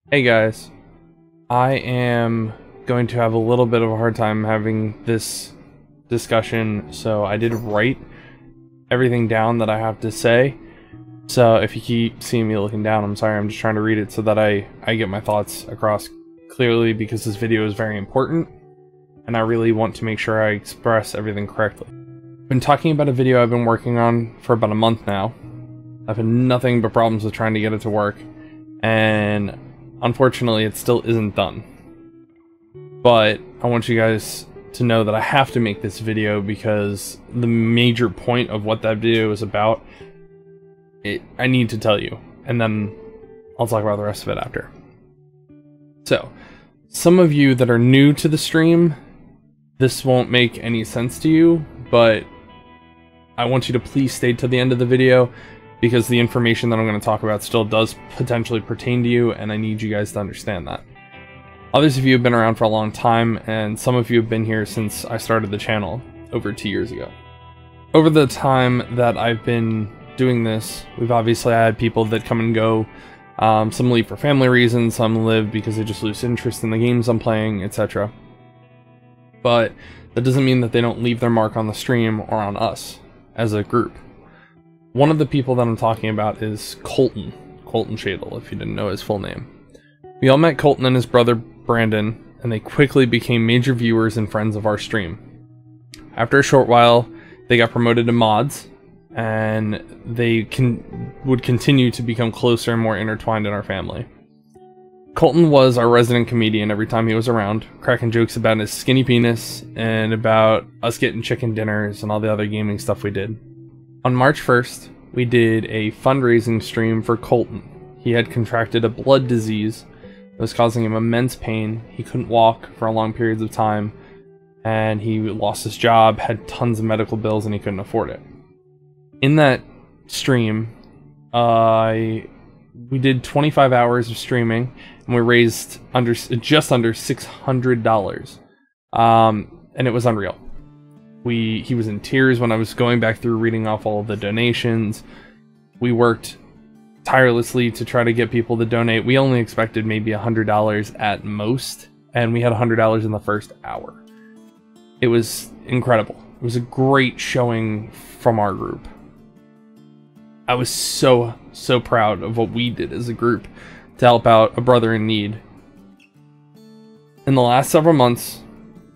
Hey guys, I am going to have a little bit of a hard time having this discussion, so I did write everything down that I have to say. So if you keep seeing me looking down, I'm sorry, I'm just trying to read it so that I get my thoughts across clearly, because this video is very important and I really want to make sure I express everything correctly. I've been talking about a video I've been working on for about a month now. I've had nothing but problems with trying to get it to work, and unfortunately, it still isn't done. But I want you guys to know that I have to make this video because the major point of what that video is about, I need to tell you, and then I'll talk about the rest of it after. So, some of you that are new to the stream, this won't make any sense to you, but I want you to please stay to the end of the video, because the information that I'm going to talk about still does potentially pertain to you, and I need you guys to understand that. Others of you have been around for a long time, and some of you have been here since I started the channel over 2 years ago. Over the time that I've been doing this, we've obviously had people that come and go. Some leave for family reasons, some live because they just lose interest in the games I'm playing, etc. But that doesn't mean that they don't leave their mark on the stream or on us as a group. One of the people that I'm talking about is Colton Shadle, if you didn't know his full name. We all met Colton and his brother Brandon, and they quickly became major viewers and friends of our stream. After a short while, they got promoted to mods, and they would continue to become closer and more intertwined in our family. Colton was our resident comedian every time he was around, cracking jokes about his skinny penis and about us getting chicken dinners and all the other gaming stuff we did. On March 1st, we did a fundraising stream for Colton. He had contracted a blood disease that was causing him immense pain. He couldn't walk for long periods of time, and he lost his job, had tons of medical bills, and he couldn't afford it. In that stream, we did 25 hours of streaming, and we raised just under $600, and it was unreal. He was in tears when I was going back through reading off all of the donations. We worked tirelessly to try to get people to donate. We only expected maybe $100 at most, and we had $100 in the first hour. It was incredible. It was a great showing from our group. I was so proud of what we did as a group to help out a brother in need. In the last several months,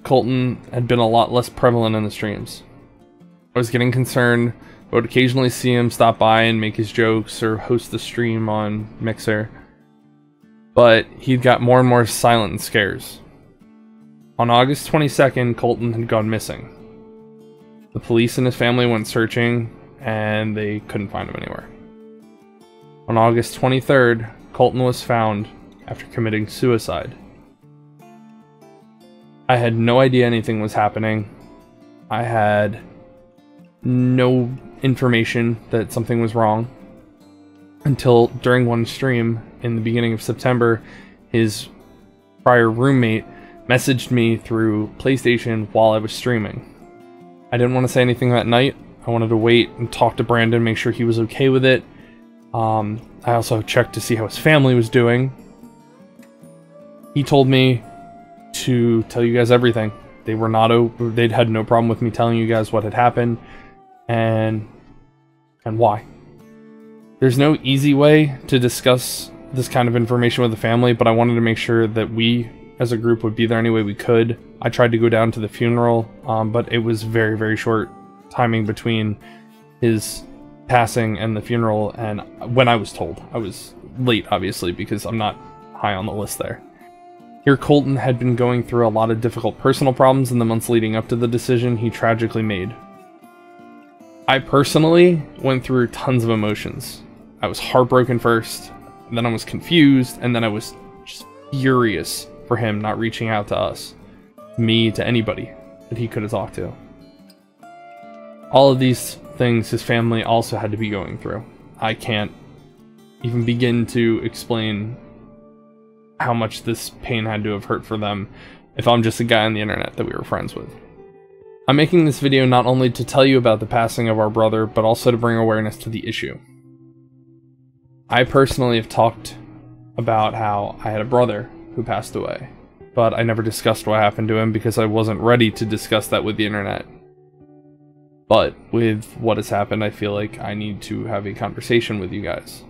Colton had been a lot less prevalent in the streams. I was getting concerned. I would occasionally see him stop by and make his jokes or host the stream on Mixer, but he got more and more silent and scarce. On August 22nd, Colton had gone missing. The police and his family went searching, and they couldn't find him anywhere. On August 23rd, Colton was found after committing suicide. I had no idea anything was happening. I had no information that something was wrong until during one stream in the beginning of September, his prior roommate messaged me through PlayStation while I was streaming. I didn't want to say anything that night. I wanted to wait and talk to Brandon, make sure he was okay with it. I also checked to see how his family was doing. He told me to tell you guys everything. They'd had no problem with me telling you guys what had happened and why. There's no easy way to discuss this kind of information with the family, but I wanted to make sure that we as a group would be there any way we could. I tried to go down to the funeral, but it was very short timing between his passing and the funeral, and when I was told. I was late, obviously, because I'm not high on the list there. Here, Colton had been going through a lot of difficult personal problems in the months leading up to the decision he tragically made. I personally went through tons of emotions. I was heartbroken first, and then I was confused, and then I was just furious for him not reaching out to us, me, to anybody that he could have talked to. All of these things his family also had to be going through. I can't even begin to explain how much this pain had to have hurt for them if I'm just a guy on the internet that we were friends with. I'm making this video not only to tell you about the passing of our brother, but also to bring awareness to the issue. I personally have talked about how I had a brother who passed away, but I never discussed what happened to him because I wasn't ready to discuss that with the internet. But with what has happened, I feel like I need to have a conversation with you guys.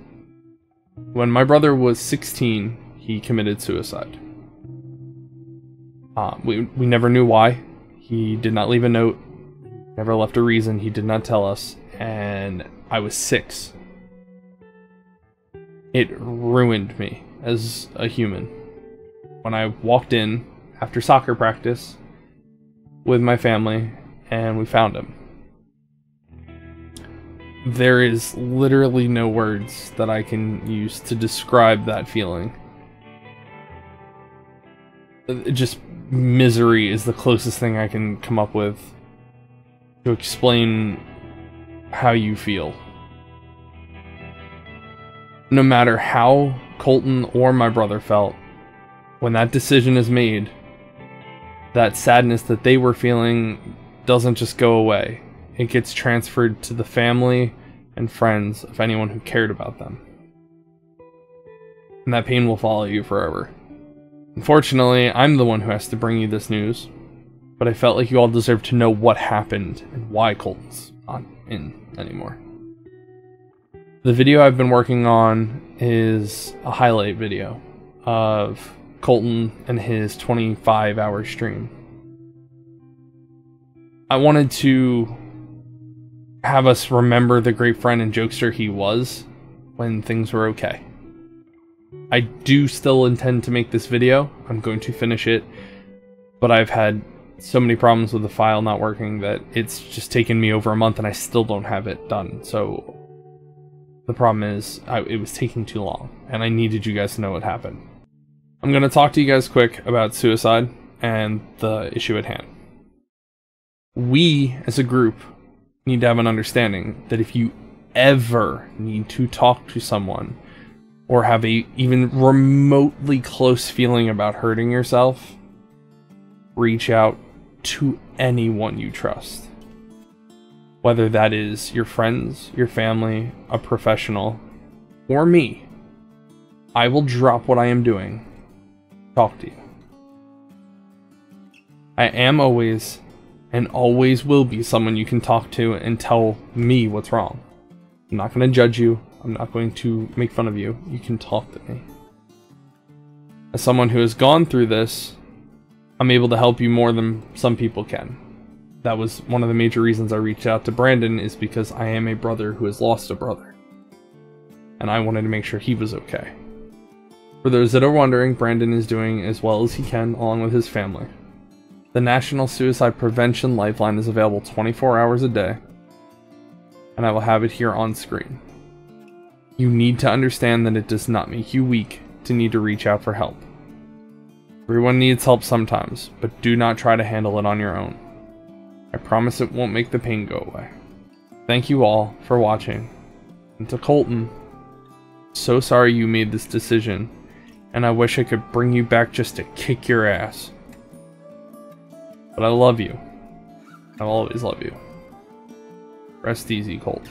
When my brother was 16, he committed suicide. We never knew why. He did not leave a note, never left a reason, he did not tell us, and I was 6. It ruined me as a human. When I walked in after soccer practice with my family and we found him. There is literally no words that I can use to describe that feeling. Just misery is the closest thing I can come up with to explain how you feel. No matter how Colton or my brother felt, when that decision is made, that sadness that they were feeling doesn't just go away. It gets transferred to the family and friends of anyone who cared about them. And that pain will follow you forever. Unfortunately, I'm the one who has to bring you this news, but I felt like you all deserve to know what happened and why Colton's not in anymore. The video I've been working on is a highlight video of Colton and his 25-hour stream. I wanted to have us remember the great friend and jokester he was when things were okay. I do still intend to make this video. I'm going to finish it, but I've had so many problems with the file not working that it's just taken me over a month and I still don't have it done. So the problem is it was taking too long and I needed you guys to know what happened. I'm going to talk to you guys quick about suicide and the issue at hand. We as a group need to have an understanding that if you ever need to talk to someone or have a even remotely close feeling about hurting yourself, reach out to anyone you trust. Whether that is your friends, your family, a professional, or me. I will drop what I am doing. Talk to you. I am always and always will be someone you can talk to and tell me what's wrong. I'm not going to judge you. I'm not going to make fun of you. You can talk to me. As someone who has gone through this, I'm able to help you more than some people can. That was one of the major reasons I reached out to Brandon, is because I am a brother who has lost a brother. And I wanted to make sure he was okay. For those that are wondering, Brandon is doing as well as he can along with his family. The National Suicide Prevention Lifeline is available 24 hours a day, and I will have it here on screen. You need to understand that it does not make you weak to need to reach out for help. Everyone needs help sometimes, but do not try to handle it on your own. I promise it won't make the pain go away. Thank you all for watching. And to Colton, so sorry you made this decision, and I wish I could bring you back just to kick your ass. But I love you. I'll always love you. Rest easy, Colt.